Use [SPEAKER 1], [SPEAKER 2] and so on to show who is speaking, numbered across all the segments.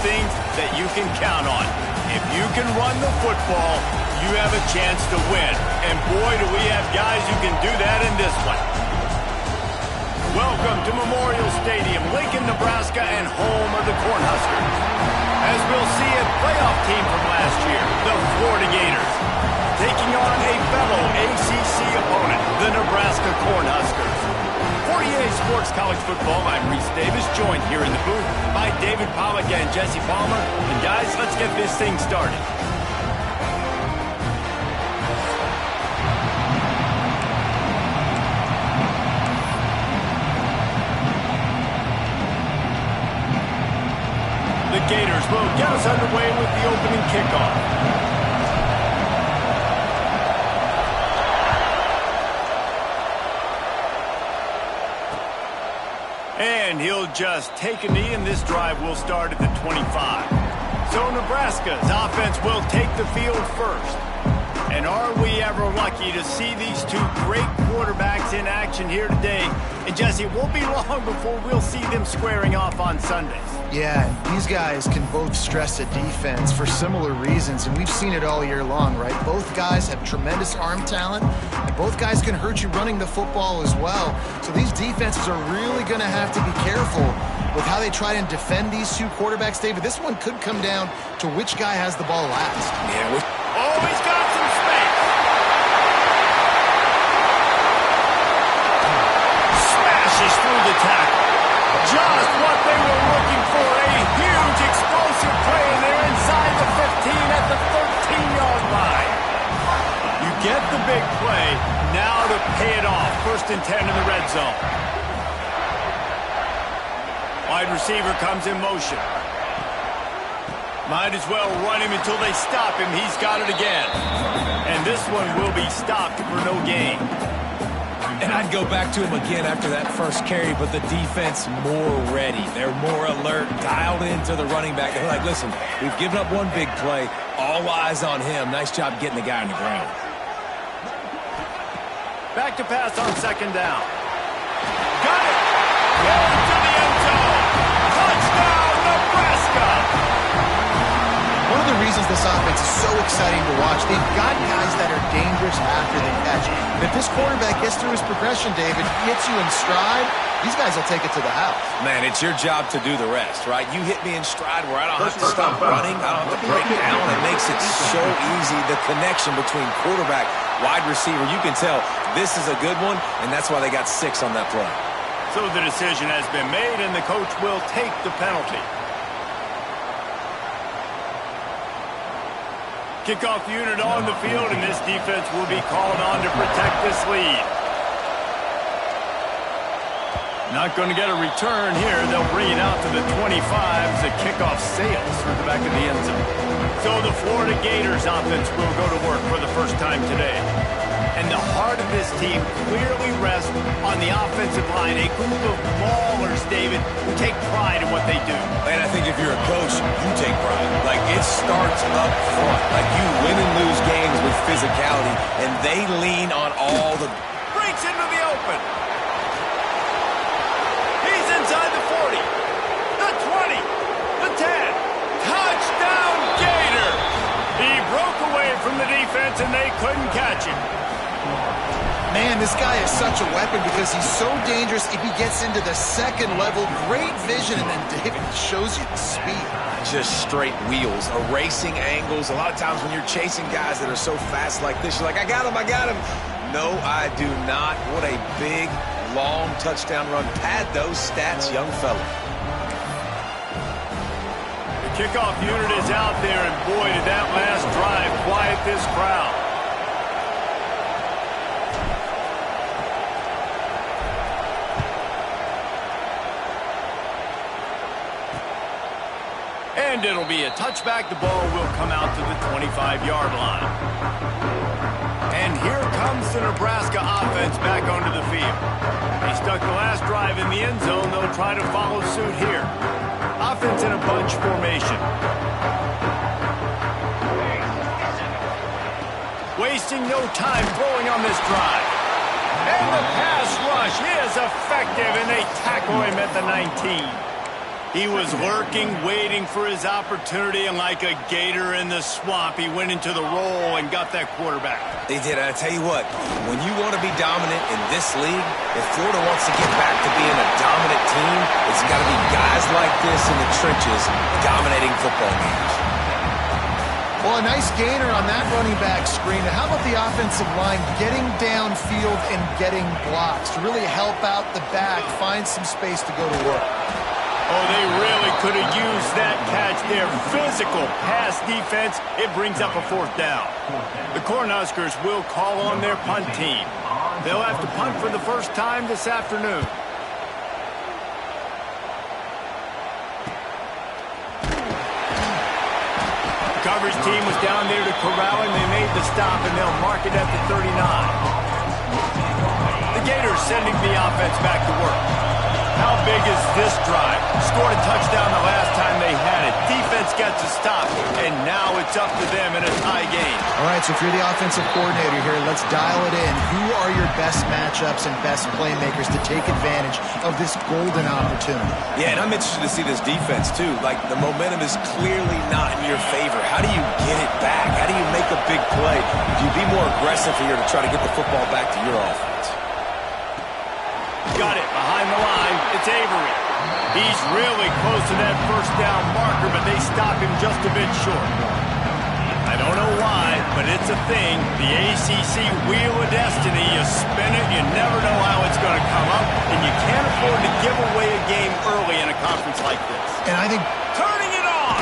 [SPEAKER 1] things that you can count on. If you can run the football, you have a chance to win. And boy, do we have guys who can do that in this one. Welcome to Memorial Stadium, Lincoln, Nebraska, and home of the Cornhuskers. As we'll see, a playoff team from last year, the Florida Gators, taking on a fellow ACC opponent, the Nebraska Cornhuskers. For EA Sports College Football, I'm Reese Davis, joined here in the booth by David Pollack and Jesse Palmer. And guys, let's get this thing started. The Gators will get us underway with the opening kickoff. And he'll just take a knee, and this drive will start at the 25. So Nebraska's offense will take the field first. And are we ever lucky to see these two great quarterbacks in action here today? And Jesse, it won't be long before we'll see them squaring off on Sundays.
[SPEAKER 2] Yeah, these guys can both stress a defense for similar reasons, and we've seen it all year long, right? Both guys have tremendous arm talent, and both guys can hurt you running the football as well. So these defenses are really going to have to be careful with how they try and defend these two quarterbacks, David. This one could come down to which guy has the ball last.
[SPEAKER 1] Yeah, oh, he's got some space. Smashes through the tackle. Just what they were looking for, a huge explosive play, and they're inside the 15 at the 13-yard line. You get the big play, now to pay it off. 1st and 10 in the red zone. Wide receiver comes in motion. Might as well run him until they stop him. He's got it again. And this one will be stopped for no gain.
[SPEAKER 3] And I'd go back to him again after that first carry, but the defense more ready. They're more alert, dialed into the running back. They're like, listen, we've given up one big play. All eyes on him. Nice job getting the guy on the ground.
[SPEAKER 1] Back to pass on 2nd down. Got it! Into the end zone! Touchdown, Nebraska!
[SPEAKER 2] One of the reasons this offense is so exciting to watch, they've got guys that are dangerous after they catch. And if this quarterback gets through his progression, David, hits you in stride, these guys will take it to the house.
[SPEAKER 3] Man, it's your job to do the rest, right? You hit me in stride where I don't have to stop running. I don't have to break down. It makes it so easy. The connection between quarterback, wide receiver, you can tell this is a good one, and that's why they got 6 on that play.
[SPEAKER 1] So the decision has been made, and the coach will take the penalty. Kickoff unit on the field, and this defense will be called on to protect this lead. Not going to get a return here. They'll bring it out to the 25 as the kickoff sails through the back of the end zone. So the Florida Gators offense will go to work for the first time today. And the heart of this team clearly rests on the offensive line, a group of maulers, David, who take pride in what they do.
[SPEAKER 3] And I think if you're a coach, you take pride. Like, it starts up front. Like, you win and lose games with physicality, and they lean on all the...
[SPEAKER 1] Breaks into the open. He's inside the 40, the 20, the 10. Touchdown, Gator! He broke away from the defense, and they couldn't catch him.
[SPEAKER 2] Man, this guy is such a weapon because he's so dangerous if he gets into the 2nd level. Great vision, and then David shows you the speed.
[SPEAKER 3] Just straight wheels, erasing angles. A lot of times when you're chasing guys that are so fast like this, you're like, I got him, I got him. No, I do not. What a big, long touchdown run. Pad those stats, young fella.
[SPEAKER 1] The kickoff unit is out there, and boy, did that last drive quiet this crowd. And it'll be a touchback. The ball will come out to the 25-yard line. And here comes the Nebraska offense back onto the field. They stuck the last drive in the end zone. They'll try to follow suit here. Offense in a bunch formation. Wasting no time throwing on this drive. And the pass rush is effective, and they tackle him at the 19. He was lurking, waiting for his opportunity, and like a gator in the swamp, he went into the roll and got that quarterback.
[SPEAKER 3] They did. I tell you what, when you want to be dominant in this league, if Florida wants to get back to being a dominant team, it's got to be guys like this in the trenches dominating football games.
[SPEAKER 2] Well, a nice gainer on that running back screen. How about the offensive line getting downfield and getting blocks to really help out the back, find some space to go to work?
[SPEAKER 1] Oh, they really could have used that catch there. Physical pass defense. It brings up a 4th down. The Cornhuskers will call on their punt team. They'll have to punt for the first time this afternoon. The coverage team was down there to corral him. They made the stop, and they'll mark it at the 39. The Gators sending the offense back to work. How big is this drive? Scored a touchdown the last time they had it. Defense gets a stop, and now it's up to them in a tie game.
[SPEAKER 2] All right, so if you're the offensive coordinator here, let's dial it in. Who are your best matchups and best playmakers to take advantage of this golden opportunity?
[SPEAKER 3] Yeah, and I'm interested to see this defense, too. Like, the momentum is clearly not in your favor. How do you get it back? How do you make a big play? Do you be more aggressive here to try to get the football back to your offense?
[SPEAKER 1] Got it behind the line. It's Avery. He's really close to that first down marker, but they stop him just a bit short. I don't know why, but it's a thing. The ACC Wheel of Destiny. You spin it, you never know how it's going to come up, and you can't afford to give away a game early in a conference like this.
[SPEAKER 2] And I think
[SPEAKER 1] turning it on.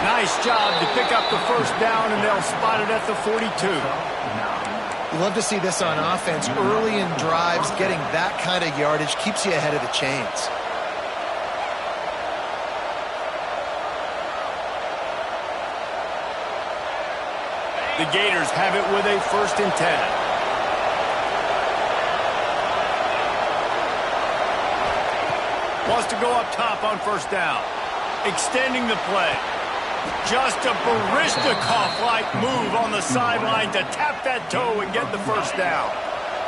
[SPEAKER 1] Nice job to pick up the first down, and they'll spot it at the 42.
[SPEAKER 2] you love to see this on offense. Early in drives, getting that kind of yardage keeps you ahead of the chains.
[SPEAKER 1] The Gators have it with a 1st and 10. Wants to go up top on 1st down. Extending the play. Just a Barishnikov-like move on the sideline to tap that toe and get the 1st down.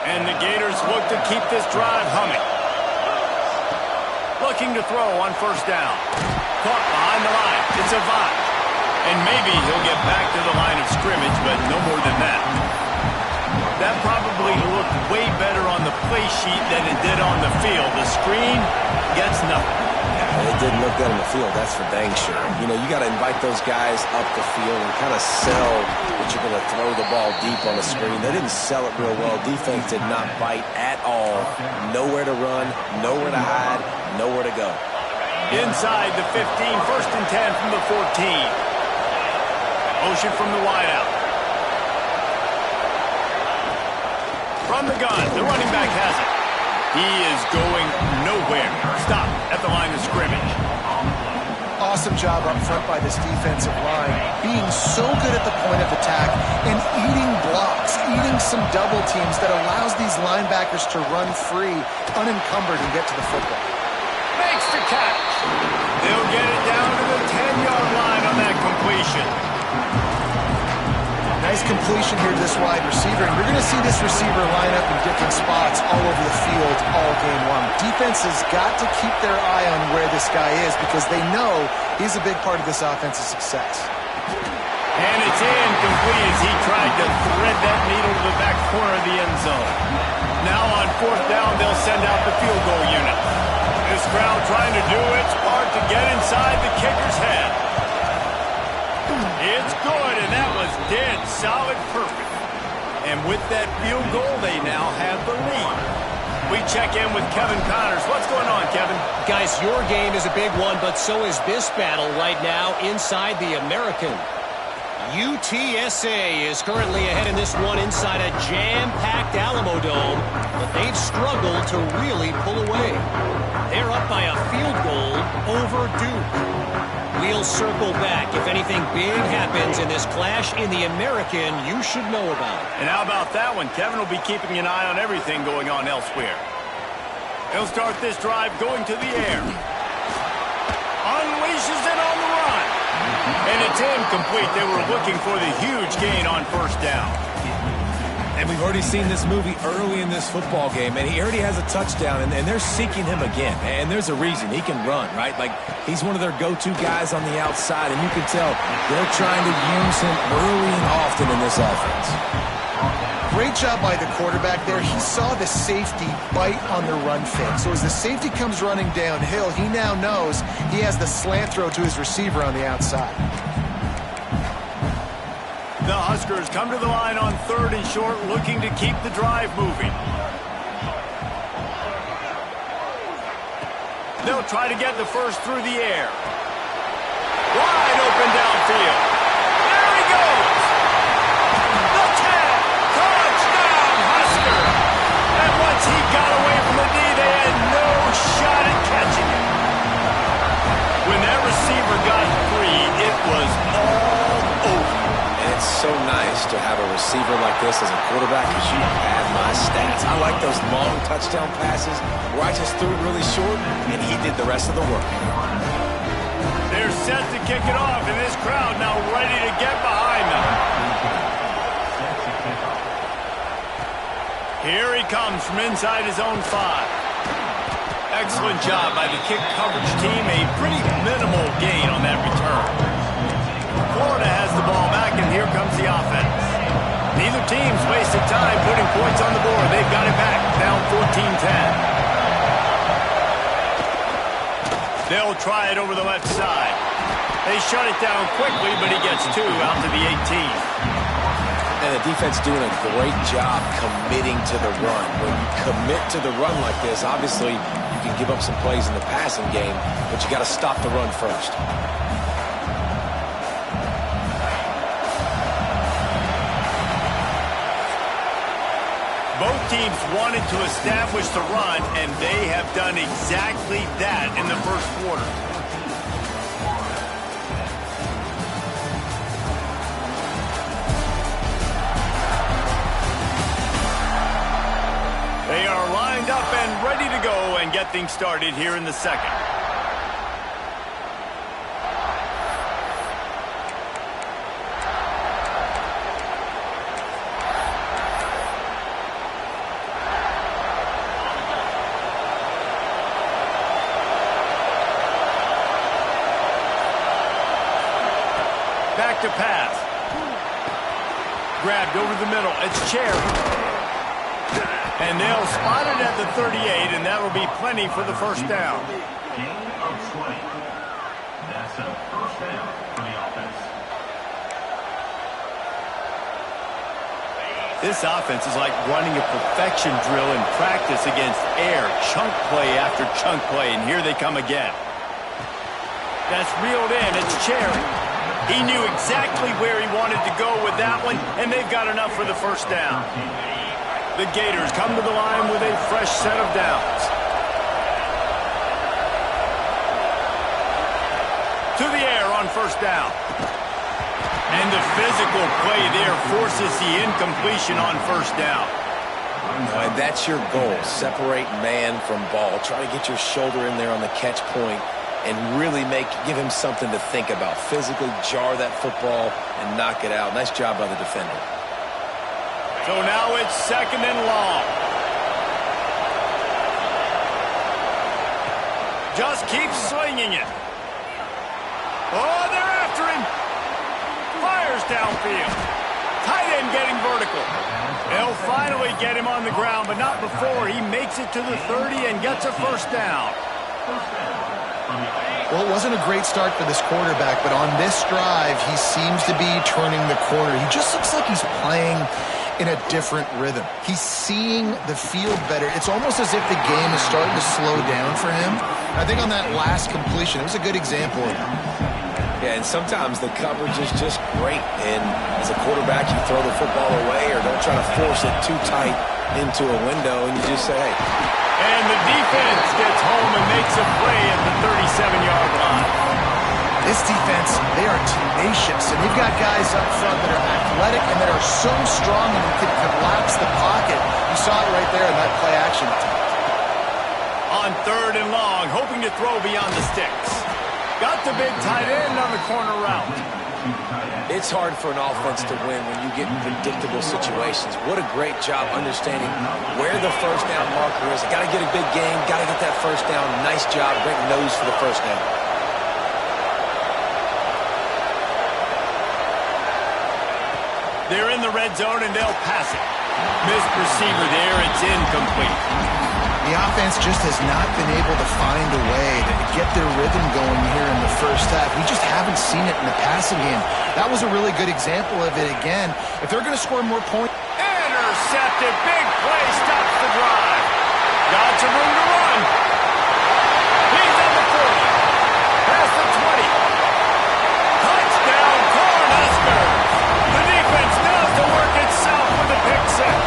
[SPEAKER 1] And the Gators look to keep this drive humming. Looking to throw on 1st down. Caught behind the line. It's Avant. And maybe he'll get back to the line of scrimmage, but no more than that. That probably looked way better on the play sheet than it did on the field. The screen gets nothing.
[SPEAKER 3] It didn't look good on the field, that's for dang sure. You know, you got to invite those guys up the field and kind of sell that you're going to throw the ball deep on the screen. They didn't sell it real well. Defense did not bite at all. Nowhere to run, nowhere to hide, nowhere to go.
[SPEAKER 1] Inside the 15, 1st and 10 from the 14. Motion from the wideout. From the gun, the running back has it. He is going nowhere. Stop at the line of scrimmage.
[SPEAKER 2] Awesome job up front by this defensive line. Being so good at the point of attack and eating blocks, eating some double teams that allows these linebackers to run free, unencumbered, and get to the football.
[SPEAKER 1] Makes the catch. They'll get it down to the 10-yard line on that completion.
[SPEAKER 2] Nice completion here to this wide receiver, and you're going to see this receiver line up in different spots all over the field all game long. Defense has got to keep their eye on where this guy is because they know he's a big part of this offense's success.
[SPEAKER 1] And it's incomplete as he tried to thread that needle to the back corner of the end zone. Now on 4th down, they'll send out the field goal unit. This crowd trying to do its part to get inside the kicker's head. It's good, and that was dead solid perfect. And with that field goal, they now have the lead. We check in with Kevin Connors. What's going on, Kevin?
[SPEAKER 4] Guys, your game is a big one, but so is this battle right now inside the American. UTSA is currently ahead in this one inside a jam-packed Alamo Dome, but they've struggled to really pull away. They're up by a field goal over Duke. We'll circle back. If anything big happens in this clash in the American, you should know about it.
[SPEAKER 1] And how about that one? Kevin will be keeping an eye on everything going on elsewhere. He'll start this drive going to the air. Unleashes it on the run. And it's incomplete. They were looking for the huge gain on 1st down.
[SPEAKER 3] And we've already seen this movie early in this football game, and he already has a touchdown, and they're seeking him again. And there's a reason. He can run, right? Like, he's one of their go-to guys on the outside, and you can tell they're trying to use him early and often in this offense.
[SPEAKER 2] Great job by the quarterback there. He saw the safety bite on the run fake. So as the safety comes running downhill, he now knows he has the slant throw to his receiver on the outside.
[SPEAKER 1] The Huskers come to the line on 3rd and short, looking to keep the drive moving. They'll try to get the first through the air. Wide open downfield. There he goes. The tag. Touchdown, Husker. And once he got away from the knee, they had no shot at catching him. When that receiver got free, it was all over.
[SPEAKER 3] It's so nice to have a receiver like this as a quarterback because you have my stats. I like those long touchdown passes where I just threw it really short and he did the rest of the work.
[SPEAKER 1] They're set to kick it off, and this crowd now ready to get behind them. Here he comes from inside his own 5. Excellent job by the kick coverage team. A pretty minimal gain on that return. Florida has the ball back, and here comes the offense. Neither team's wasted time putting points on the board. They've got it back, down 14-10. They'll try it over the left side. They shut it down quickly, but he gets 2 out to the 18.
[SPEAKER 3] And the defense doing a great job committing to the run. When you commit to the run like this, obviously you can give up some plays in the passing game, but you got to stop the run first.
[SPEAKER 1] Both teams wanted to establish the run, and they have done exactly that in the first quarter. They are lined up and ready to go and get things started here in the second. Back to pass. Grabbed over the middle. It's Cherry. And they'll spot it at the 38, and that'll be plenty for the first down.
[SPEAKER 5] Gain of 20. That's a first down for the offense.
[SPEAKER 1] This offense is like running a perfection drill in practice against air. Chunk play after chunk play, and here they come again. That's reeled in. It's Cherry. He knew exactly where he wanted to go with that one, and they've got enough for the first down. The Gators come to the line with a fresh set of downs. To the air on first down. And the physical play there forces the incompletion on first down.
[SPEAKER 3] And that's your goal. Separate man from ball. Try to get your shoulder in there on the catch point and really give him something to think about. Physically jar that football and knock it out. Nice job by the defender.
[SPEAKER 1] So now it's second and long. Just keep slinging it. Oh, they're after him. Fires downfield. Tight end getting vertical. They'll finally get him on the ground, but not before he makes it to the 30 and gets a first down.
[SPEAKER 2] Well, it wasn't a great start for this quarterback, but on this drive, he seems to be turning the corner. He just looks like he's playing in a different rhythm. He's seeing the field better. It's almost as if the game is starting to slow down for him. I think on that last completion, it was a good example of it.
[SPEAKER 3] Yeah, and sometimes the coverage is just great. And as a quarterback, you throw the football away or don't try to force it too tight into a window, and you just say, hey.
[SPEAKER 1] And the defense gets home and makes a play at the 37-yard line.
[SPEAKER 2] This defense, they are tenacious, and they've got guys up front that are athletic and that are so strong and can collapse the pocket. You saw it right there in that play action attempt.
[SPEAKER 1] On third and long, hoping to throw beyond the sticks. Got the big tight end on the corner route.
[SPEAKER 3] It's hard for an offense to win when you get in predictable situations. What a great job understanding where the first down marker is. Got to get a big game, got to get that first down. Nice job, great nose for the first down.
[SPEAKER 1] They're in the red zone and they'll pass it. Missed receiver there, it's incomplete.
[SPEAKER 2] The offense just has not been able to find a way to get their rhythm going here in the first half. We just haven't seen it in the passing game. That was a really good example of it again. If they're going to score more points...
[SPEAKER 1] Intercepted, big play, stops the drive. Got some room to run. He's on the 40. Past the 20. Touchdown, Cornhuskers. The defense does the work itself with a pick six.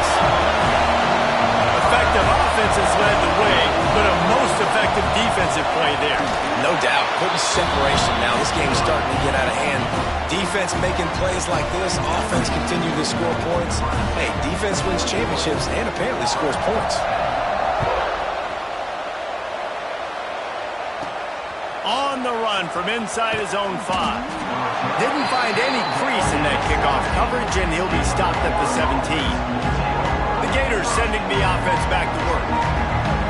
[SPEAKER 1] Effective offense has led the way, but a most effective defensive play there.
[SPEAKER 3] No doubt. Putting separation now. This game's starting to get out of hand. Defense making plays like this. Offense continuing to score points. Hey, defense wins championships and apparently scores points.
[SPEAKER 1] On the run from inside his own 5. Didn't find any crease in that kickoff coverage, and he'll be stopped at the 17. The Gators sending the offense back to work.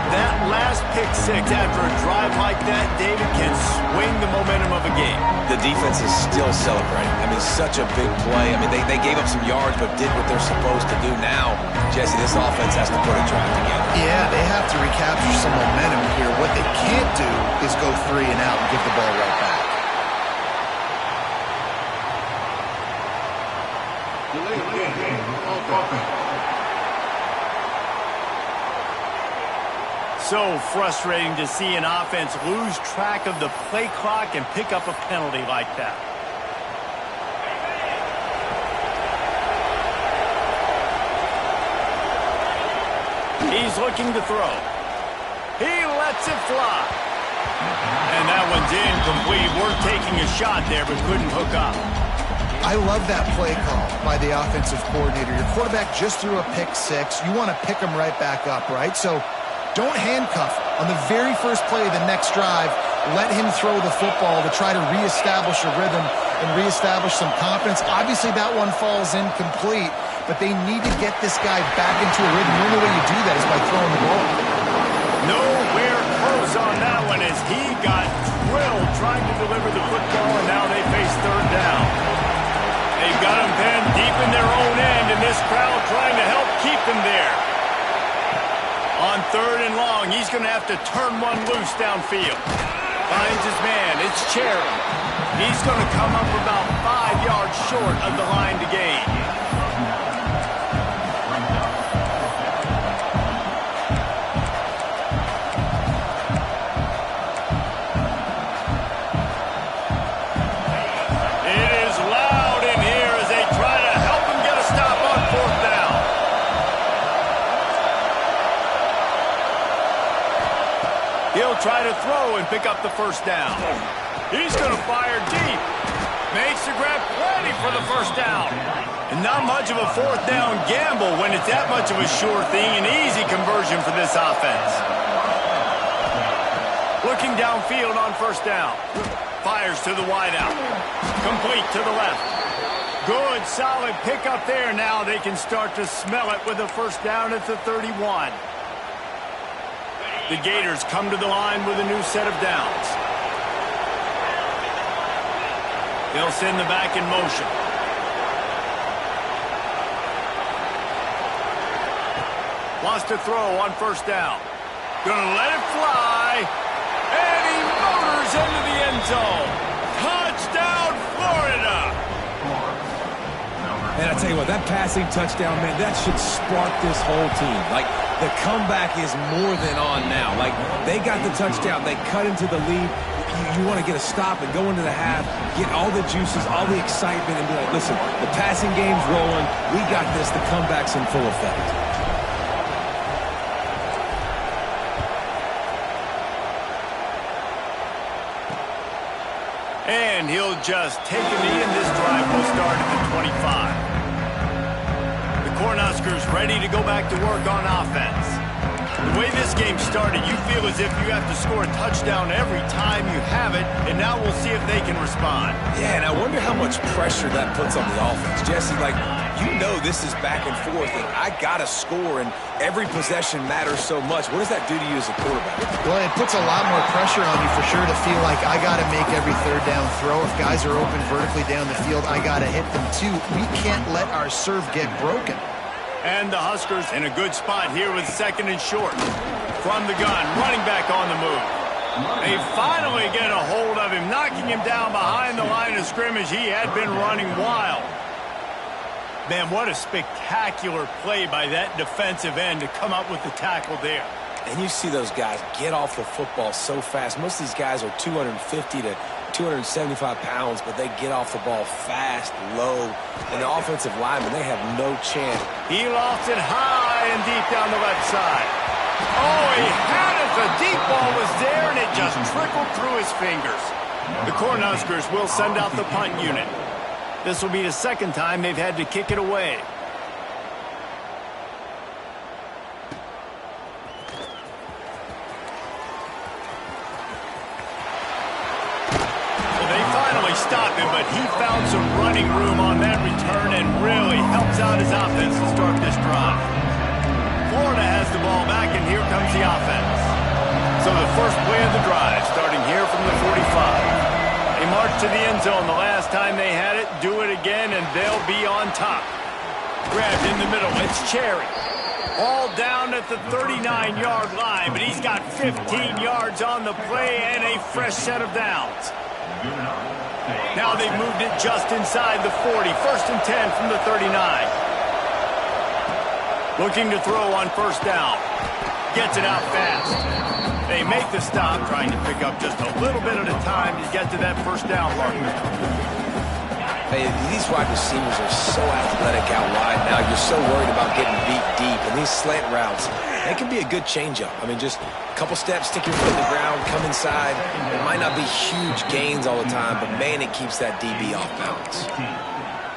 [SPEAKER 1] That last pick six after a drive like that, David, can swing the momentum of a game.
[SPEAKER 3] The defense is still celebrating. I mean, such a big play. I mean, they gave up some yards but did what they're supposed to do. Now, Jesse, this offense has to put a drive together.
[SPEAKER 2] Yeah, they have to recapture some momentum here. What they can't do is go 3 and out and give the ball right back.
[SPEAKER 1] So frustrating to see an offense lose track of the play clock and pick up a penalty like that. He's looking to throw. He lets it fly. And that one's incomplete. We're taking a shot there, but couldn't hook up.
[SPEAKER 2] I love that play call by the offensive coordinator. Your quarterback just threw a pick six. You want to pick him right back up, right? So don't handcuff him. On the very first play of the next drive, let him throw the football to try to reestablish a rhythm and reestablish some confidence. Obviously, that one falls incomplete, but they need to get this guy back into a rhythm. The only way you do that is by throwing the ball.
[SPEAKER 1] Nowhere close on that one as he got drilled trying to deliver the football, and now they face third down. They've got him pinned deep in their own end, and this crowd trying to help keep them there. On 3rd and long, he's going to have to turn one loose downfield. Finds his man. It's Cherry. He's going to come up about 5 yards short of the line to gain. It is loud in here as they try to help him get a stop on 4th down. He'll try to throw and pick up the first down. He's going to fire deep. Makes the grab plenty for the first down. And not much of a 4th down gamble when it's that much of a sure thing. An easy conversion for this offense. Looking downfield on 1st down. Fires to the wideout. Complete to the left. Good, solid pickup there. Now they can start to smell it with a 1st down at the 31. The Gators come to the line with a new set of downs. They'll send the back in motion. Wants to throw on 1st down. Gonna let it fly. And he motors into the end zone. Touchdown, Florida!
[SPEAKER 3] And I tell you what, that passing touchdown, man, that should spark this whole team. Like, the comeback is more than on now. Like, they got the touchdown. They cut into the lead. You want to get a stop and go into the half, get all the juices, all the excitement, and be like, listen, the passing game's rolling. We got this. The comeback's in full effect.
[SPEAKER 1] And he'll just take a knee, and this drive will start at the 25. The Cornhuskers ready to go back to work on offense. The way this game started, you feel as if you have to score a touchdown every time you have it, and now we'll see if they can respond.
[SPEAKER 3] Yeah, and I wonder how much pressure that puts on the offense. Jesse, like, you know this is back and forth, and I got to score, and every possession matters so much. What does that do to you as a quarterback?
[SPEAKER 2] Well, it puts a lot more pressure on you for sure to feel like I got to make every third down throw. If guys are open vertically down the field, I got to hit them too. We can't let our serve get broken.
[SPEAKER 1] And the Huskers in a good spot here with 2nd and short. From the gun, running back on the move. They finally get a hold of him, knocking him down behind the line of scrimmage. He had been running wild. Man, what a spectacular play by that defensive end to come up with the tackle there.
[SPEAKER 3] And you see those guys get off the football so fast. Most of these guys are 250 to 275 pounds, but they get off the ball fast, low, and the offensive linemen, they have no chance.
[SPEAKER 1] He lost it high and deep down the left side. Oh, he had it. The deep ball was there, and it just trickled through his fingers. The Cornhuskers will send out the punt unit. This will be the 2nd time they've had to kick it away. Stop him, but he found some running room on that return and really helps out his offense to start this drive. Florida has the ball back, and here comes the offense. So the first play of the drive, starting here from the 45. They marched to the end zone the last time they had it, do it again, and they'll be on top. Grabbed in the middle, it's Cherry. All down at the 39-yard line, but he's got 15 yards on the play and a fresh set of downs. Now they've moved it just inside the 40. 1st and 10 from the 39. Looking to throw on 1st down. Gets it out fast. They make the stop, trying to pick up just a little bit at a time to get to that 1st down mark.
[SPEAKER 3] Hey, these wide receivers are so athletic out wide now. You're so worried about getting beat deep. And these slant routes, they can be a good change-up. I mean, just a couple steps, stick your foot in the ground, come inside. It might not be huge gains all the time, but, man, it keeps that DB off balance.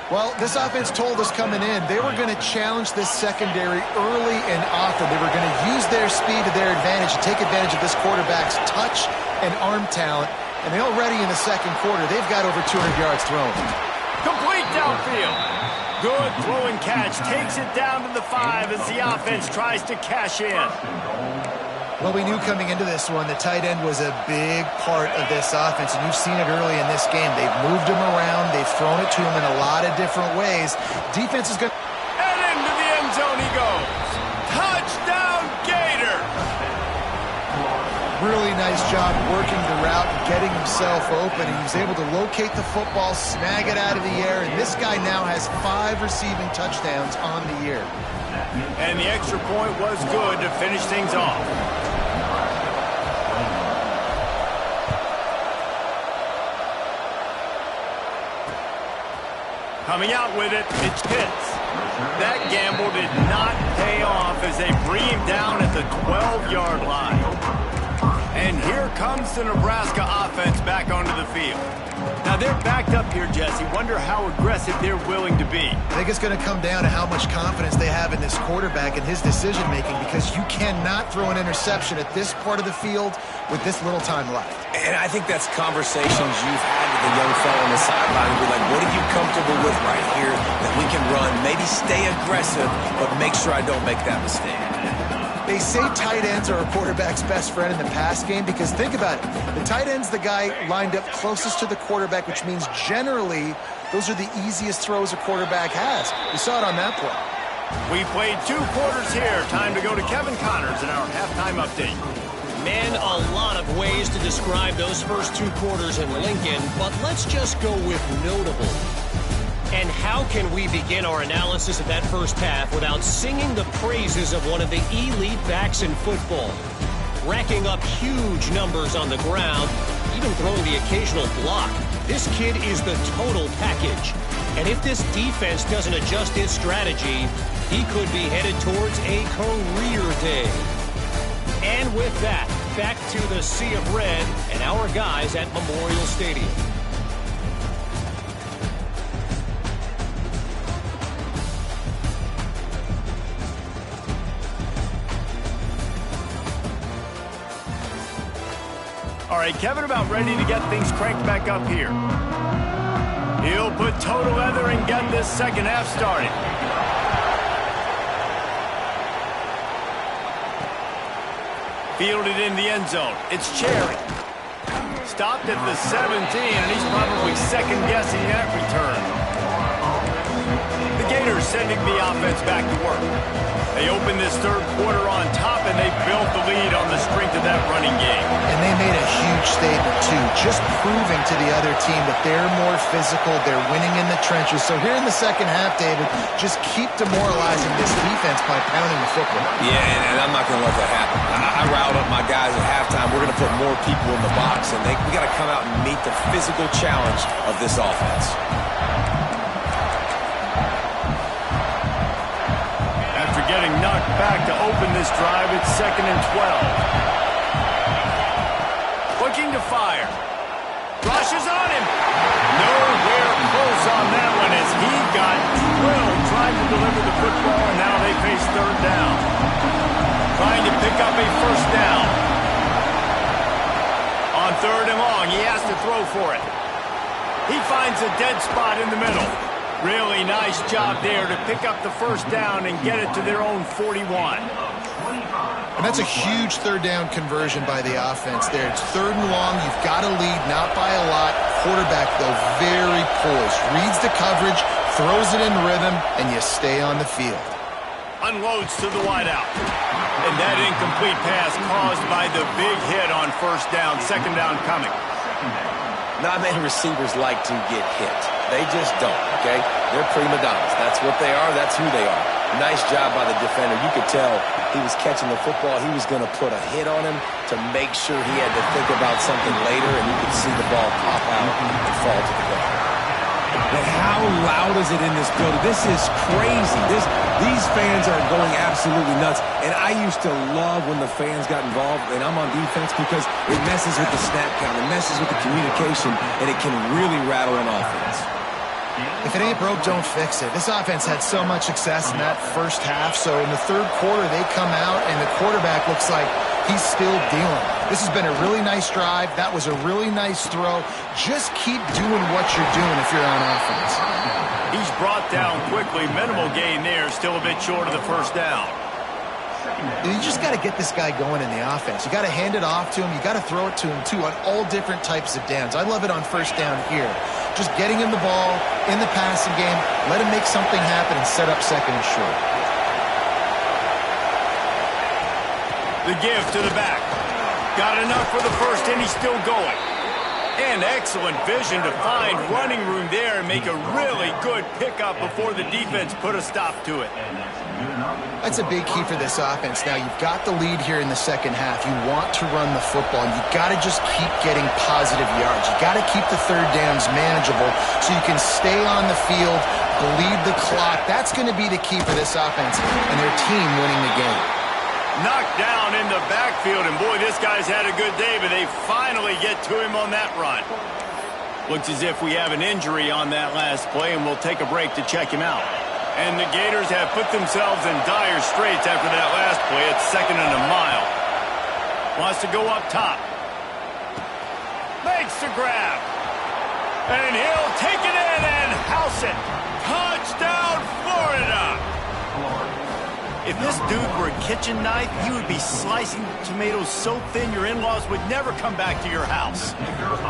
[SPEAKER 2] Well, this offense told us coming in they were going to challenge this secondary early and often. They were going to use their speed to their advantage and take advantage of this quarterback's touch and arm talent. And already in the 2nd quarter, they've got over 200 yards thrown.
[SPEAKER 1] Complete downfield. Good throw and catch. Takes it down to the 5 as the offense tries to cash in.
[SPEAKER 2] Well, we knew coming into this one the tight end was a big part of this offense, and you've seen it early in this game. They've moved him around. They've thrown it to him in a lot of different ways. Defense is going to...
[SPEAKER 1] And into the end zone he goes. Touchdown, Gator!
[SPEAKER 2] Really nice job working the route and getting himself open. He was able to locate the football, snag it out of the air, and this guy now has 5 receiving touchdowns on the year.
[SPEAKER 1] And the extra point was good to finish things off. Coming out with it, it's Pitts. That gamble did not pay off as they bring him down at the 12-yard line. And here comes the Nebraska offense back onto the field. Now they're backed up here, Jesse. Wonder how aggressive they're willing to be.
[SPEAKER 2] I think it's going to come down to how much confidence they have in this quarterback and his decision-making, because you cannot throw an interception at this part of the field with this little time left.
[SPEAKER 3] And I think that's conversations you've had with the young fellow on the sideline. Be like, what are you comfortable with right here that we can run? Maybe stay aggressive, but make sure I don't make that mistake.
[SPEAKER 2] They say tight ends are a quarterback's best friend in the pass game because think about it. The tight end's the guy lined up closest to the quarterback, which means generally those are the easiest throws a quarterback has. We saw it on that play.
[SPEAKER 1] We played 2 quarters here. Time to go to Kevin Connors in our halftime update.
[SPEAKER 4] Man, a lot of ways to describe those first 2 quarters in Lincoln, but let's just go with notable. And how can we begin our analysis of that first half without singing the praises of one of the elite backs in football? Racking up huge numbers on the ground, even throwing the occasional block. This kid is the total package. And if this defense doesn't adjust its strategy, he could be headed towards a career day. And with that, back to the Sea of Red and our guys at Memorial Stadium.
[SPEAKER 1] right, Kevin about ready to get things cranked back up here. He'll put total leather and get this second half started. Fielded in the end zone. It's Cherry. Stopped at the 17, and he's probably second-guessing that return. The Gators sending the offense back to work. They opened this third quarter on top, and they built the lead on the strength of that running game.
[SPEAKER 2] And they made a huge statement, too, just proving to the other team that they're more physical, they're winning in the trenches. So here in the second half, David, just keep demoralizing this defense by pounding the football.
[SPEAKER 3] Yeah, and I'm not going to let that happen. I riled up my guys at halftime. We're going to put more people in the box, and we got to come out and meet the physical challenge of this offense.
[SPEAKER 1] Getting knocked back to open this drive. It's 2nd and 12. Looking to fire. Rushes on him. Nowhere close on that one as he got drilled trying to deliver the football, and now they face third down. Trying to pick up a first down. On 3rd and long, he has to throw for it. He finds a dead spot in the middle. Really nice job there to pick up the first down and get it to their own 41.
[SPEAKER 2] And that's a huge third down conversion by the offense there. It's 3rd and long. You've got to lead, not by a lot. Quarterback, though, very poised. Reads the coverage, throws it in rhythm, and you stay on the field.
[SPEAKER 1] Unloads to the wideout. And that incomplete pass caused by the big hit on first down. 2nd down coming.
[SPEAKER 3] Not many receivers like to get hit. They just don't, okay? They're prima donnas. That's what they are. That's who they are. Nice job by the defender. You could tell he was catching the football. He was going to put a hit on him to make sure he had to think about something later, and you could see the ball pop out and fall to the ground. But how loud is it in this building? This is crazy. These fans are going absolutely nuts. And I used to love when the fans got involved, and I'm on defense, because it messes with the snap count, it messes with the communication, and it can really rattle an offense.
[SPEAKER 2] If it ain't broke, don't fix it. This offense had so much success in that first half, so in the third quarter they come out and the quarterback looks like he's still dealing. This has been a really nice drive. That was a really nice throw. Just keep doing what you're doing if you're on offense.
[SPEAKER 1] He's brought down quickly. Minimal gain there. Still a bit short of the first down.
[SPEAKER 2] You just got to get this guy going in the offense. You got to hand it off to him. You got to throw it to him, too, on all different types of downs. I love it on first down here. Just getting him the ball in the passing game, let him make something happen and set up 2nd and short.
[SPEAKER 1] The give to the back. Got enough for the first, and he's still going. And excellent vision to find running room there and make a really good pickup before the defense put a stop to it.
[SPEAKER 2] That's a big key for this offense. Now, you've got the lead here in the second half. You want to run the football, and you've got to just keep getting positive yards. You've got to keep the third downs manageable so you can stay on the field, bleed the clock. That's going to be the key for this offense and their team winning the game.
[SPEAKER 1] Knocked down in the backfield, and boy, this guy's had a good day, but they finally get to him on that run. Looks as if we have an injury on that last play, and we'll take a break to check him out. And the Gators have put themselves in dire straits after that last play. It's 2nd and a mile. Wants to go up top. Makes the grab. And he'll take it in and house it. Touchdown, Florida! If this dude were a kitchen knife, he would be slicing tomatoes so thin your in-laws would never come back to your house.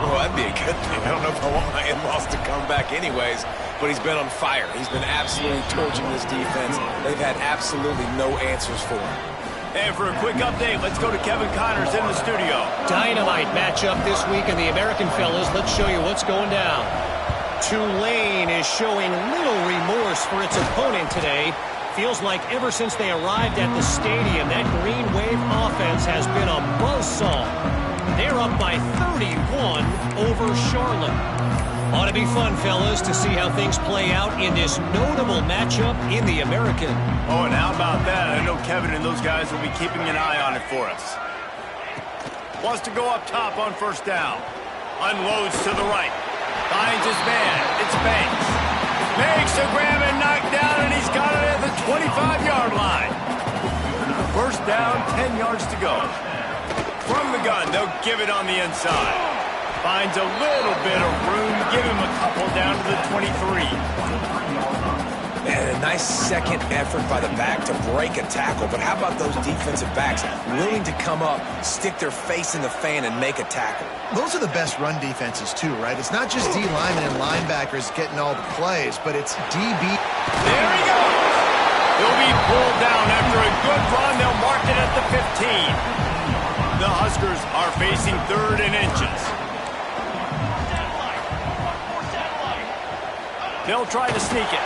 [SPEAKER 3] Well, that'd be a good thing. I don't know if I want my in-laws to come back anyways, but he's been on fire. He's been absolutely torching this defense. They've had absolutely no answers for him.
[SPEAKER 1] And for a quick update, let's go to Kevin Connors in the studio.
[SPEAKER 4] Dynamite matchup this week in the American, fellas. Let's show you what's going down. Tulane is showing little remorse for its opponent today. Feels like ever since they arrived at the stadium, that Green Wave offense has been a buzzsaw. They're up by 31 over Charlotte. Ought to be fun, fellas, to see how things play out in this notable matchup in the American.
[SPEAKER 1] Oh, and how about that? I know Kevin and those guys will be keeping an eye on it for us. Wants to go up top on first down. Unloads to the right. Finds his man. It's Banks. Makes a grab and knocked down, and he's got it at the 25-yard line. First down, 10 yards to go. From the gun, they'll give it on the inside. Finds a little bit of room, give him a couple down to the 23.
[SPEAKER 3] Man, a nice second effort by the back to break a tackle. But how about those defensive backs willing to come up, stick their face in the fan, and make a tackle?
[SPEAKER 2] Those are the best run defenses, too, right? It's not just D linemen and linebackers getting all the plays, but it's DB.
[SPEAKER 1] There he goes. He'll be pulled down after a good run. They'll mark it at the 15. The Huskers are facing 3rd and inches. They'll try to sneak it.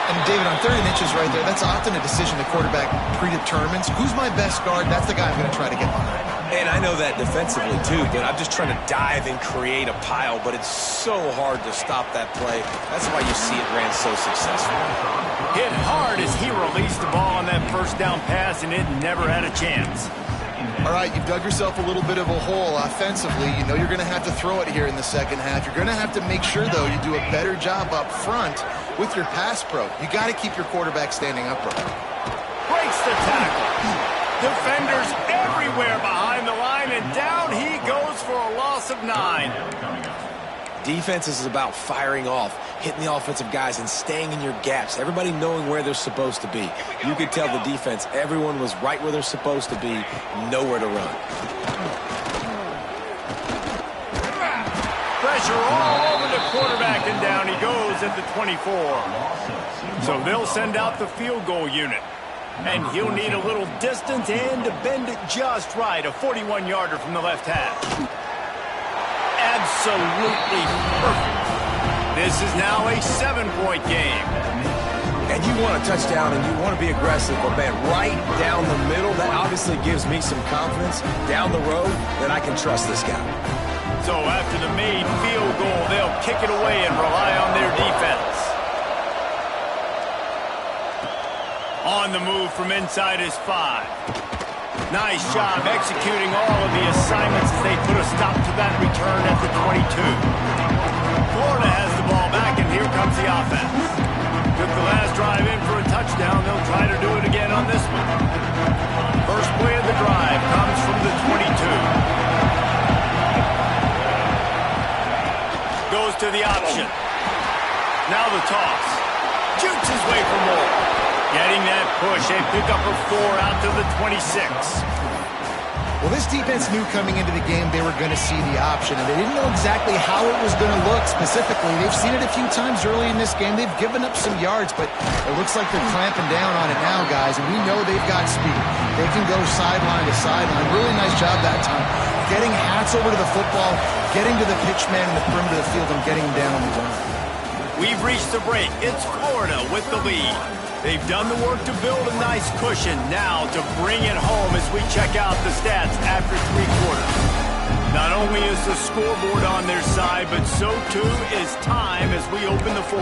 [SPEAKER 2] And David, on 3rd and inches right there, that's often a decision the quarterback predetermines. Who's my best guard? That's the guy I'm going to try to get behind.
[SPEAKER 3] And I know that defensively, too, but I'm just trying to dive and create a pile, but it's so hard to stop that play. That's why you see it ran so successful.
[SPEAKER 1] Hit hard as he released the ball on that first down pass, and it never had a chance.
[SPEAKER 2] All right, you've dug yourself a little bit of a hole offensively. You know you're going to have to throw it here in the second half. You're going to have to make sure, though, you do a better job up front with your pass pro. You got to keep your quarterback standing upright.
[SPEAKER 1] Breaks the tackle. Defenders everywhere behind the line, and down he goes for a loss of 9.
[SPEAKER 3] Defense is about firing off, hitting the offensive guys, and staying in your gaps. Everybody knowing where they're supposed to be. You could tell the defense, everyone was right where they're supposed to be, nowhere to run.
[SPEAKER 1] Pressure all over the quarterback, and down he goes at the 24. So they'll send out the field goal unit. And he'll need a little distance and to bend it just right. A 41-yarder from the left half. Absolutely perfect. This is now a 7-point game.
[SPEAKER 3] And you want a touchdown and you want to be aggressive, but man, right down the middle, that obviously gives me some confidence down the road that I can trust this guy.
[SPEAKER 1] So after the made field goal, they'll kick it away and rely on their defense. On the move from inside his 5. Nice job executing all of the assignments as they put a stop to that return at the 22. Florida has the ball back, and here comes the offense. Took the last drive in for a touchdown. They'll try to do it again on this one. First play of the drive comes from the 22. Goes to the option. Now the toss. Shoots his way for more. Getting that push, a pickup of 4 out to the 26.
[SPEAKER 2] Well, this defense knew coming into the game they were going to see the option, and they didn't know exactly how it was going to look specifically. They've seen it a few times early in this game. They've given up some yards, but it looks like they're clamping down on it now, guys, and we know they've got speed. They can go sideline to sideline. Really nice job that time. Getting hats over to the football, getting to the pitch man in the perimeter of the field, and getting him down on the ground.
[SPEAKER 1] We've reached the break. It's Florida with the lead. They've done the work to build a nice cushion. Now to bring it home as we check out the stats after 3 quarters. Not only is the scoreboard on their side, but so too is time as we open the 4th.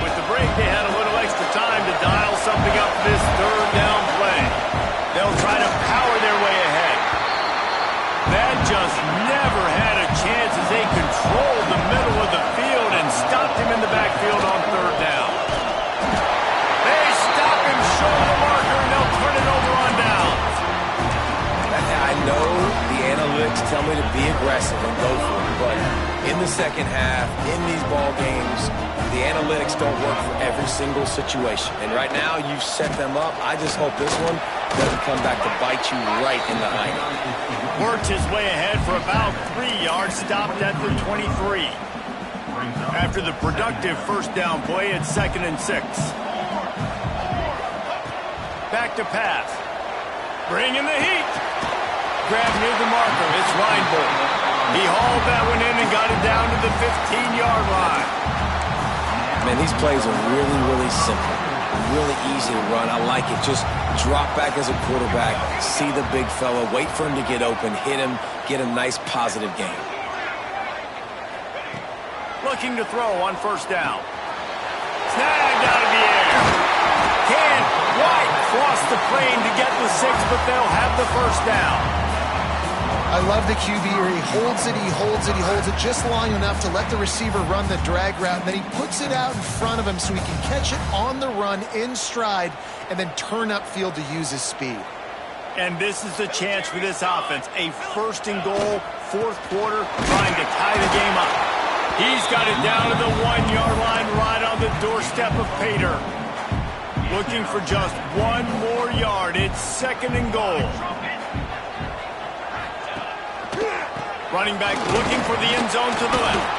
[SPEAKER 1] With the break, they had a little extra time to dial something up this 3rd down play. They'll try to power their way ahead. That just never had a chance as they controlled the middle of the field and stopped him in the backfield on 3rd down. They stop him short of the marker, and they'll turn it over on downs.
[SPEAKER 3] I know the analytics tell me to be aggressive and go for it, but in the second half, in these ball games, the analytics don't work for every single situation. And right now, you've set them up. I just hope this one doesn't come back to bite you right in the eye.
[SPEAKER 1] Worked his way ahead for about 3 yards, stopped at the 23. After the productive first down play, it's 2nd and 6. Back to pass. Bringing the heat. Grab near the marker. It's Reinbold. He hauled that one in and got it down to the 15-yard line.
[SPEAKER 3] Man, these plays are really, really simple. Really easy to run. I like it. Just drop back as a quarterback, see the big fella, wait for him to get open, hit him, get a nice positive game.
[SPEAKER 1] Looking to throw on 1st down. Snagged out of the air. Can't quite cross the plane to get the 6, but they'll have the 1st down.
[SPEAKER 2] I love the QB here. He holds it, he holds it, he holds it just long enough to let the receiver run the drag route, and then he puts it out in front of him so he can catch it on the run in stride and then turn upfield to use his speed.
[SPEAKER 1] And this is the chance for this offense. A first and goal, fourth quarter, trying to tie the game up. He's got it down to the 1-yard line right on the doorstep of Pater. Looking for just one more yard. It's second and goal. Running back looking for the end zone to the left.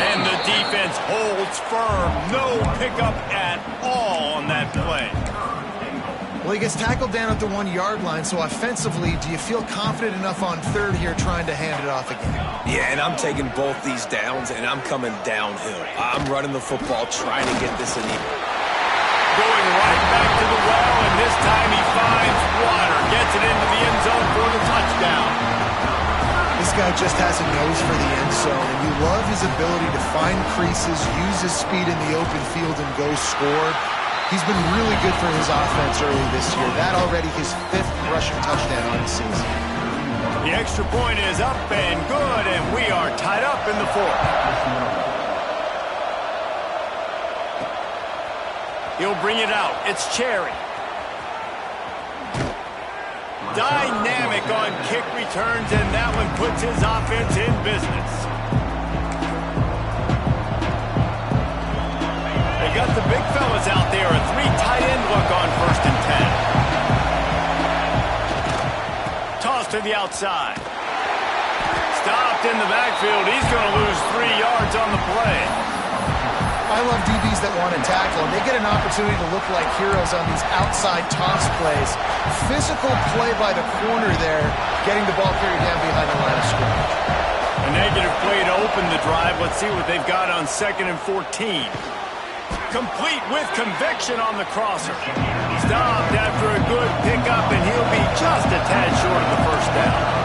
[SPEAKER 1] And the defense holds firm. No pickup at all on that play.
[SPEAKER 2] Well, he gets tackled down at the 1-yard line, so offensively, do you feel confident enough on third here trying to hand it off again?
[SPEAKER 3] Yeah, and I'm taking both these downs, and I'm coming downhill. I'm running the football, trying to get this in the...
[SPEAKER 1] Going right back to the well, and this time he finds water. Gets it into the end zone for the touchdown.
[SPEAKER 2] This guy just has a nose for the end zone, and you love his ability to find creases, use his speed in the open field, and go score. He's been really good for his offense early this year. That already his 5th rushing touchdown on the season.
[SPEAKER 1] The extra point is up and good, and we are tied up in the 4th. He'll bring it out. It's Cherry. Dynamic on kick returns, and that one puts his offense in business. They got the big fellas out there. A 3 tight end look on first and 10. Toss to the outside. Stopped in the backfield. He's going to lose 3 yards on the play.
[SPEAKER 2] I love DBs that want to tackle, and they get an opportunity to look like heroes on these outside toss plays. Physical play by the corner there, getting the ball carried down behind the line of scrimmage.
[SPEAKER 1] A negative play to open the drive. Let's see what they've got on 2nd and 14. Complete with conviction on the crosser. Stopped after a good pickup, and he'll be just a tad short of the first down.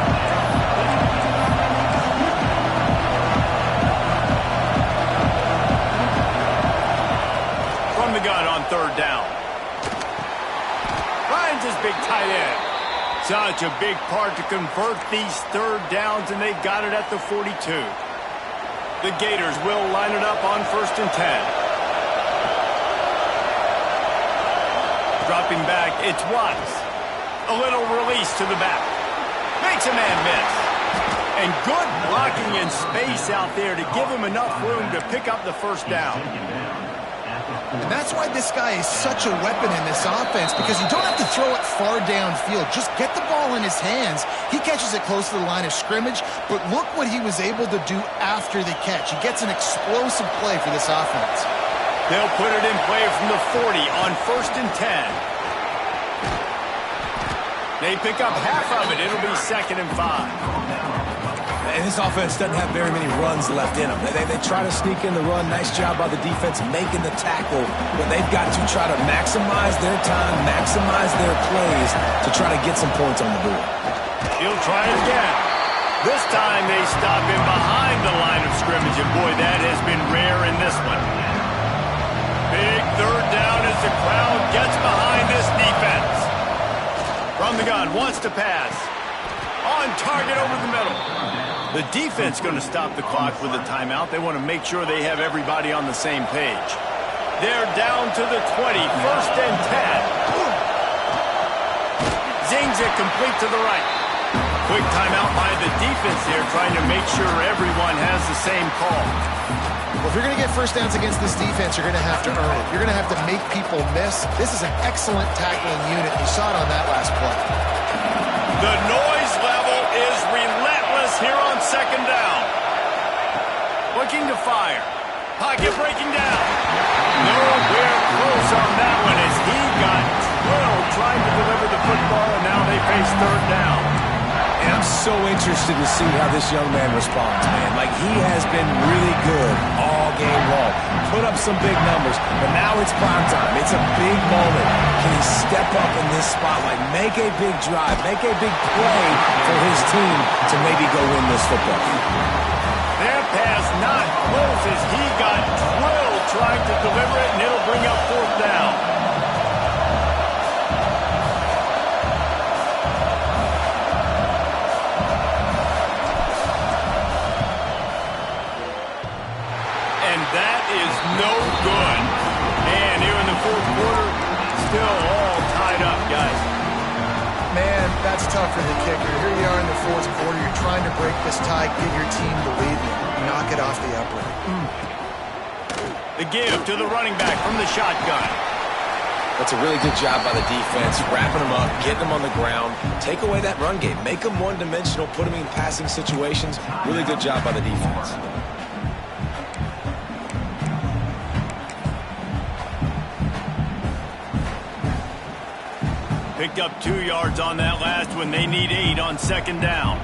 [SPEAKER 1] The gun on 3rd down. Finds his big tight end. Such a big part to convert these 3rd downs, and they've got it at the 42. The Gators will line it up on 1st and 10. Dropping back, it's Watts. A little release to the back. Makes a man miss. And good blocking in space out there to give him enough room to pick up the first down.
[SPEAKER 2] And that's why this guy is such a weapon in this offense, because you don't have to throw it far downfield. Just get the ball in his hands. He catches it close to the line of scrimmage, but look what he was able to do after the catch. He gets an explosive play for this offense.
[SPEAKER 1] They'll put it in play from the 40 on 1st and 10. They pick up half of it. It'll be 2nd and 5.
[SPEAKER 3] And this offense doesn't have very many runs left in them. They try to sneak in the run. Nice job by the defense making the tackle. But they've got to try to maximize their time, maximize their plays to try to get some points on the board.
[SPEAKER 1] He'll try it again. This time they stop him behind the line of scrimmage. And boy, that has been rare in this one. Big 3rd down as the crowd gets behind this defense. From the gun, wants to pass. On target over the middle. The defense going to stop the clock with a timeout. They want to make sure they have everybody on the same page. They're down to the 20, 1st and 10. Zings it complete to the right. Quick timeout by the defense here, trying to make sure everyone has the same call.
[SPEAKER 2] Well, if you're going to get first downs against this defense, you're going to have to earn it. You're going to have to make people miss. This is an excellent tackling unit. You saw it on that last play.
[SPEAKER 1] The noise level is relentless here on 2nd down. Looking to fire. Pocket breaking down. Nowhere close on that one as he got drilled trying to deliver the football, and now they face 3rd down.
[SPEAKER 3] And I'm so interested to see how this young man responds, man. Like, he has been really good all game long. Put up some big numbers, but now it's prime time. It's a big moment. Can he step up in this spotlight, make a big drive, make a big play for his team to maybe go win this football game?
[SPEAKER 1] That pass not close as he got drilled trying to deliver it, and it'll bring up 4th down. no good. And here in the fourth quarter, still all tied up, guys.
[SPEAKER 2] Man, that's tough for the kicker. Here you are in the fourth quarter. You're trying to break this tie, give your team the lead, and knock it off the upright.
[SPEAKER 1] The give to the running back from the shotgun.
[SPEAKER 3] That's a really good job by the defense, wrapping them up, getting them on the ground. Take away that run game. Make them one-dimensional, put them in passing situations. Really good job by the defense.
[SPEAKER 1] Picked up 2 yards on that last one. They need 8 on second down.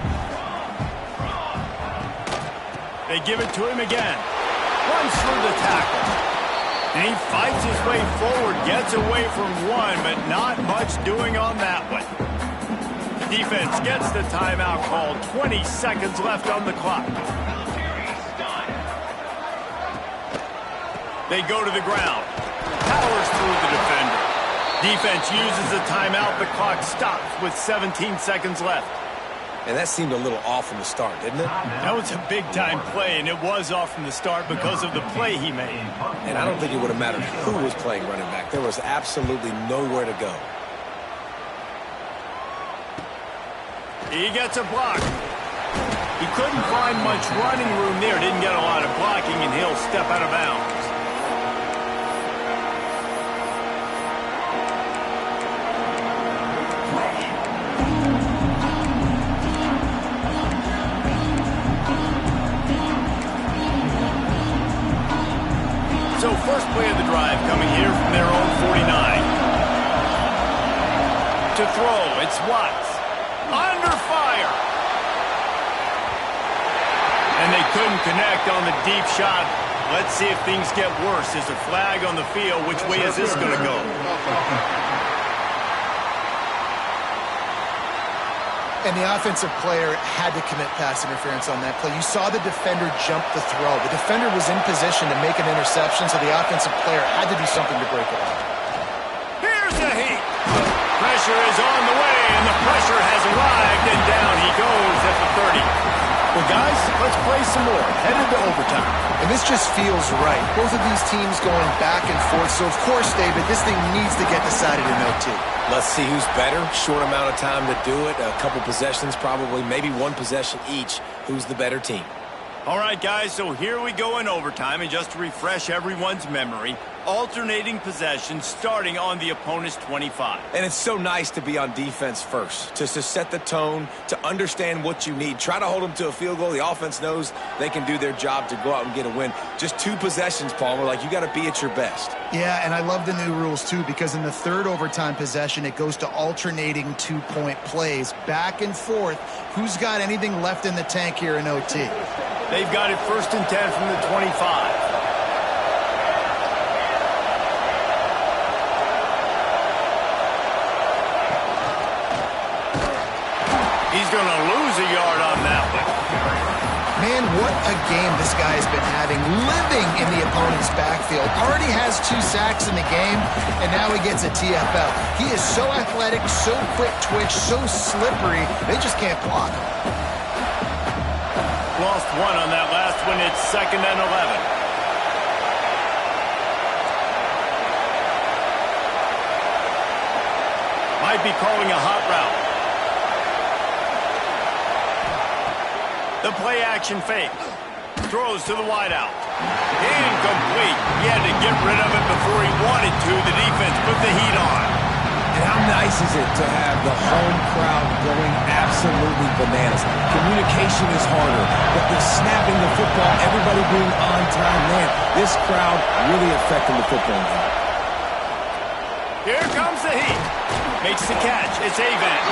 [SPEAKER 1] They give it to him again. Runs through the tackle. And he fights his way forward, gets away from one, but not much doing on that one. Defense gets the timeout called. 20 seconds left on the clock. They go to the ground. Powers through the defender. Defense uses a timeout. The clock stops with 17 seconds left.
[SPEAKER 3] And that seemed a little off from the start, didn't it?
[SPEAKER 1] That was a big-time play, and it was off from the start because of the play he made.
[SPEAKER 3] And I don't think it would have mattered who was playing running back. There was absolutely nowhere to go.
[SPEAKER 1] He gets a block. He couldn't find much running room there. Didn't get a lot of blocking, and he'll step out of bounds. So first play of the drive coming here from their own 49. To throw, it's Watts. Under fire. And they couldn't connect on the deep shot. Let's see if things get worse. There's a flag on the field. Which way is this going to go?
[SPEAKER 2] And the offensive player had to commit pass interference on that play. You saw the defender jump the throw. The defender was in position to make an interception, so the offensive player had to do something to break it up.
[SPEAKER 1] Here's the heat. Pressure is on the way, and the pressure has arrived, and down he goes at the 30. Well, guys, let's play some more. Headed to overtime.
[SPEAKER 2] And this just feels right. Both of these teams going back and forth. So, of course, David, this thing needs to get decided in OT.
[SPEAKER 3] Let's see who's better. Short amount of time to do it. A couple possessions probably, maybe one possession each. Who's the better team?
[SPEAKER 1] All right, guys, so here we go in overtime. And just to refresh everyone's memory, alternating possessions starting on the opponent's 25.
[SPEAKER 3] And it's so nice to be on defense first, just to set the tone, to understand what you need. Try to hold them to a field goal. The offense knows they can do their job to go out and get a win. Just 2 possessions, Palmer. Like, you got to be at your best.
[SPEAKER 2] Yeah, and I love the new rules, too, because in the third overtime possession, it goes to alternating 2-point plays, back and forth. Who's got anything left in the tank here in OT?
[SPEAKER 1] They've got it 1st and 10 from the 25. He's going to lose a yard on that one.
[SPEAKER 2] Man, what a game this guy has been having, living in the opponent's backfield. Already has 2 sacks in the game, and now he gets a TFL. He is so athletic, so quick twitch, so slippery, they just can't block him.
[SPEAKER 1] Lost 1 on that last one. It's 2nd and 11. Might be calling a hot route. The play action fake. Throws to the wideout. Incomplete. He had to get rid of it before he wanted to. The defense put the heat on.
[SPEAKER 3] And how nice is it to have the home crowd going absolutely bananas? Communication is harder, but the snapping the football, everybody being on time, man, this crowd really affecting the football game.
[SPEAKER 1] Here comes the heat. Makes the catch. It's Avan.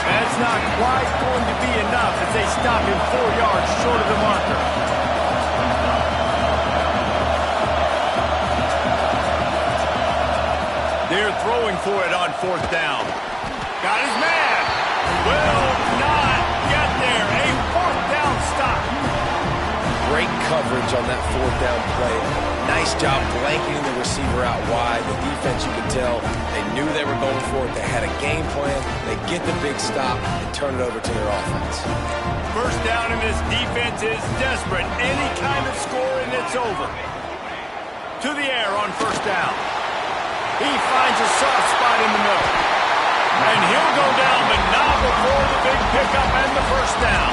[SPEAKER 1] That's not quite going to be enough as they stop him 4 yards short of the marker. They're throwing for it on 4th down. Got his man. Will not get there. A 4th down stop.
[SPEAKER 3] Great coverage on that 4th down play. Nice job blanketing the receiver out wide. The defense, you could tell, they knew they were going for it. They had a game plan. They get the big stop and turn it over to their offense.
[SPEAKER 1] 1st down, and this defense is desperate. Any kind of score, and it's over. To the air on first down. He finds a soft spot in the middle. And he'll go down, but not before the big pickup and the first down.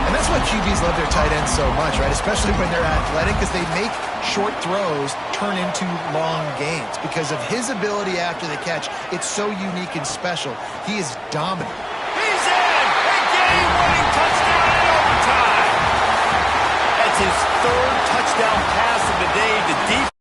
[SPEAKER 2] And that's why QBs love their tight ends so much, right? Especially when they're athletic, because they make short throws turn into long gains. Because of his ability after the catch, it's so unique and special. He is dominant.
[SPEAKER 1] He's in! A game-winning touchdown in overtime! That's his third touchdown pass of the day. The defense